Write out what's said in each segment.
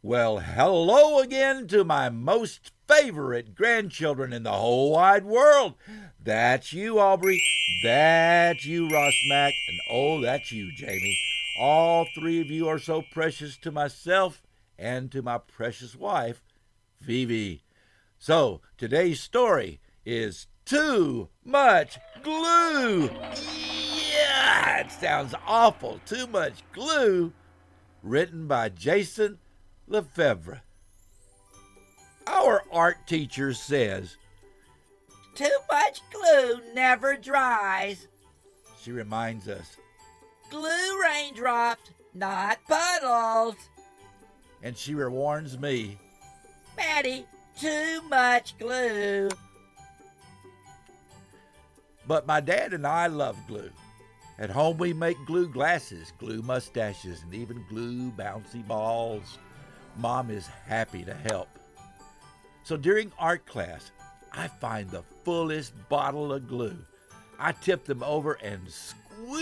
Well, hello again to my most favorite grandchildren in the whole wide world. That's you, Aubrey. That's you, Ross Mack. And oh, that's you, Jamie. All three of you are so precious to myself and to my precious wife, Vivi. So, today's story is Too Much Glue. Yeah, it sounds awful. Too Much Glue, written by Jason Lefevre. Our art teacher says, Too much glue never dries. she reminds us, Glue raindrops, not puddles. and she warns me, Maddie, too much glue. but my dad and I love glue. At home, we make glue glasses, glue mustaches, and even glue bouncy balls. Mom is happy to help. So during art class, I find the fullest bottle of glue. I tip them over and squeeze.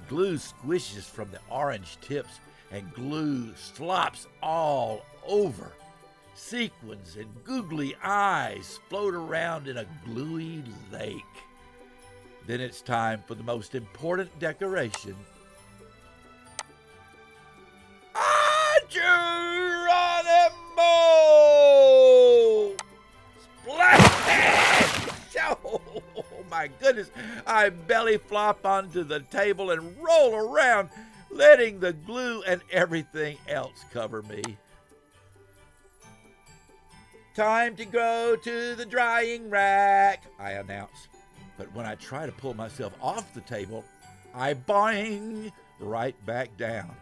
Glue squishes from the orange tips and glue slops all over. Sequins and googly eyes float around in a gluey lake. Then it's time for the most important decoration. Geronimo! Splash! Oh my goodness! I belly flop onto the table and roll around, letting the glue and everything else cover me. Time to go to the drying rack, I announce. But when I try to pull myself off the table, I boing right back down.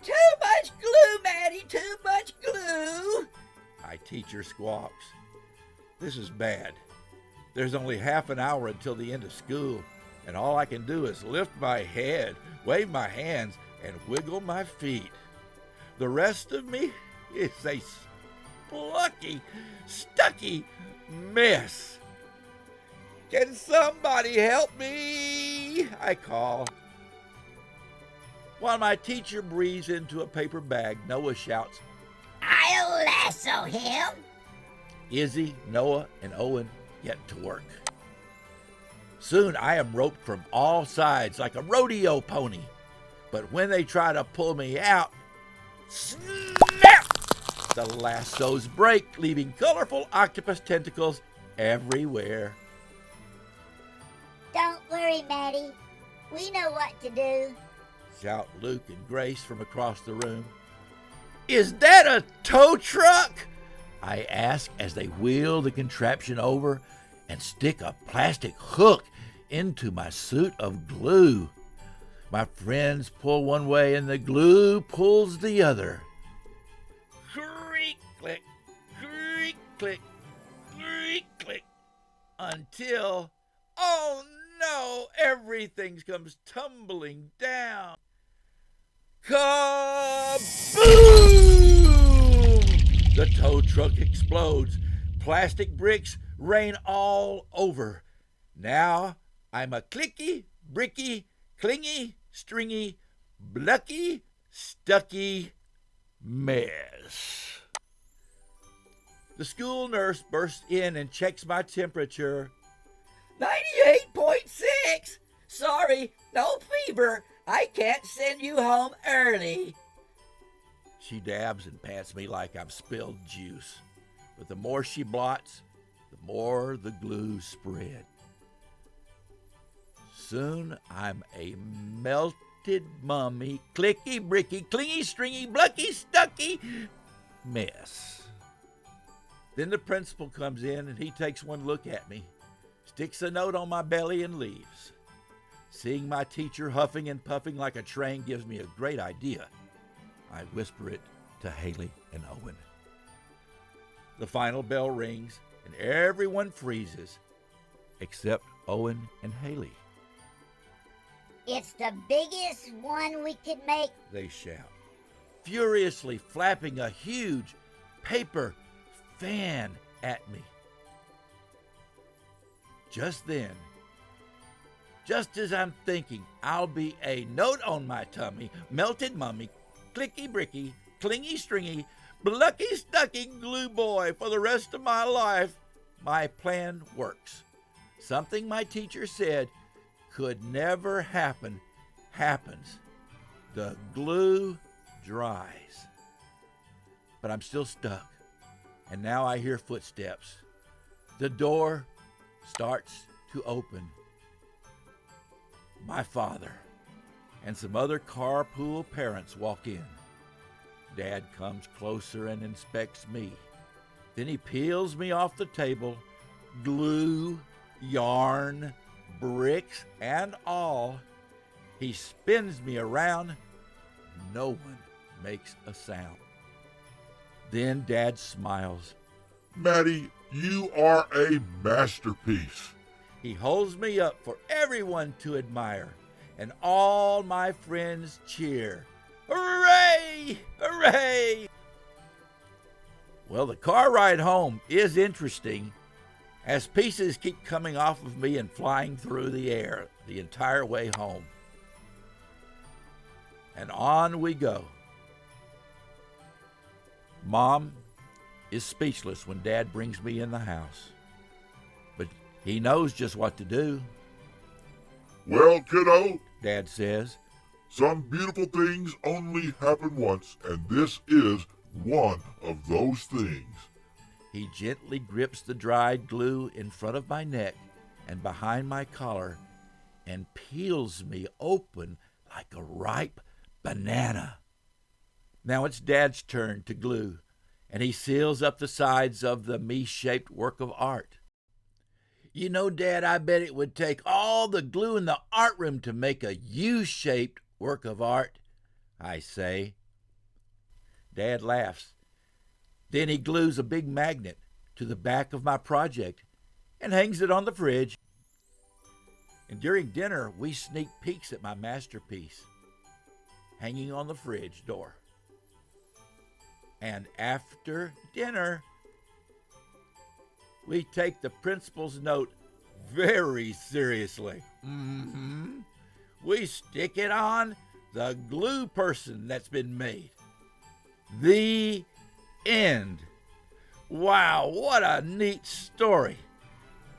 Too much glue, Maddie, too much glue. My teacher squawks. This is bad. There's only half an hour until the end of school, and all I can do is lift my head, wave my hands, and wiggle my feet. The rest of me is a plucky, stucky mess. Can somebody help me? I call. While my teacher breathes into a paper bag, Noah shouts, I'll lasso him. Izzy, Noah, and Owen get to work. Soon I am roped from all sides like a rodeo pony. But when they try to pull me out, snap! The lassos break, leaving colorful octopus tentacles everywhere. Don't worry, Maddie. We know what to do. Shout Luke and Grace from across the room. Is that a tow truck? I ask as they wheel the contraption over and stick a plastic hook into my suit of glue. My friends pull one way and the glue pulls the other. Creak, click, creak, click, creak, click, until, oh no, everything comes tumbling down. Kaboom! The tow truck explodes. Plastic bricks rain all over. Now I'm a clicky, bricky, clingy, stringy, blucky, stucky mess. The school nurse bursts in and checks my temperature. 98.6. Sorry, no fever. I can't send you home early. She dabs and pats me like I'm spilled juice. But the more she blots, the more the glue spread. Soon I'm a melted mummy, clicky, bricky, clingy, stringy, blucky, stucky mess. Then the principal comes in and he takes one look at me, sticks a note on my belly and leaves. Seeing my teacher huffing and puffing like a train gives me a great idea. I whisper it to Haley and Owen. The final bell rings and everyone freezes except Owen and Haley. It's the biggest one we could make. They shout, furiously flapping a huge paper fan at me. Just then, Just as I'm thinking I'll be a note on my tummy, melted mummy, clicky bricky, clingy stringy, plucky stucky glue boy for the rest of my life, my plan works. Something my teacher said could never happen happens. The glue dries. But I'm still stuck, and now I hear footsteps. The door starts to open. My father and some other carpool parents walk in. Dad comes closer and inspects me. Then he peels me off the table, glue, yarn, bricks, and all. He spins me around. No one makes a sound. Then Dad smiles. Matty, you are a masterpiece. He holds me up for everyone to admire, and all my friends cheer. Hooray! Hooray! Well, the car ride home is interesting as pieces keep coming off of me and flying through the air the entire way home. And on we go. Mom is speechless when Dad brings me in the house, but he knows just what to do. Well, kiddo, Dad says, some beautiful things only happen once, and this is one of those things. He gently grips the dried glue in front of my neck and behind my collar and peels me open like a ripe banana. Now it's Dad's turn to glue, and he seals up the sides of the me-shaped work of art. You know, Dad, I bet it would take all the glue in the art room to make a U-shaped work of art, I say. Dad laughs. Then he glues a big magnet to the back of my project and hangs it on the fridge. And during dinner, we sneak peeks at my masterpiece hanging on the fridge door. And after dinner, we take the principal's note very seriously. We stick it on the glue person that's been made. The end. Wow, what a neat story.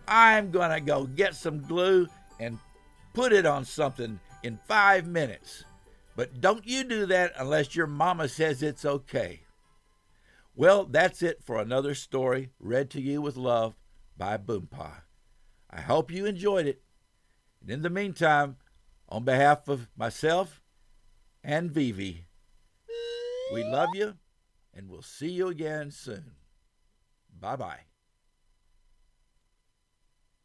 I'm gonna go get some glue and put it on something in 5 minutes. But don't you do that unless your mama says it's okay. Well, that's it for another story read to you with love by Boompa. I hope you enjoyed it. And in the meantime, on behalf of myself and Vivi, we love you, and we'll see you again soon. Bye-bye.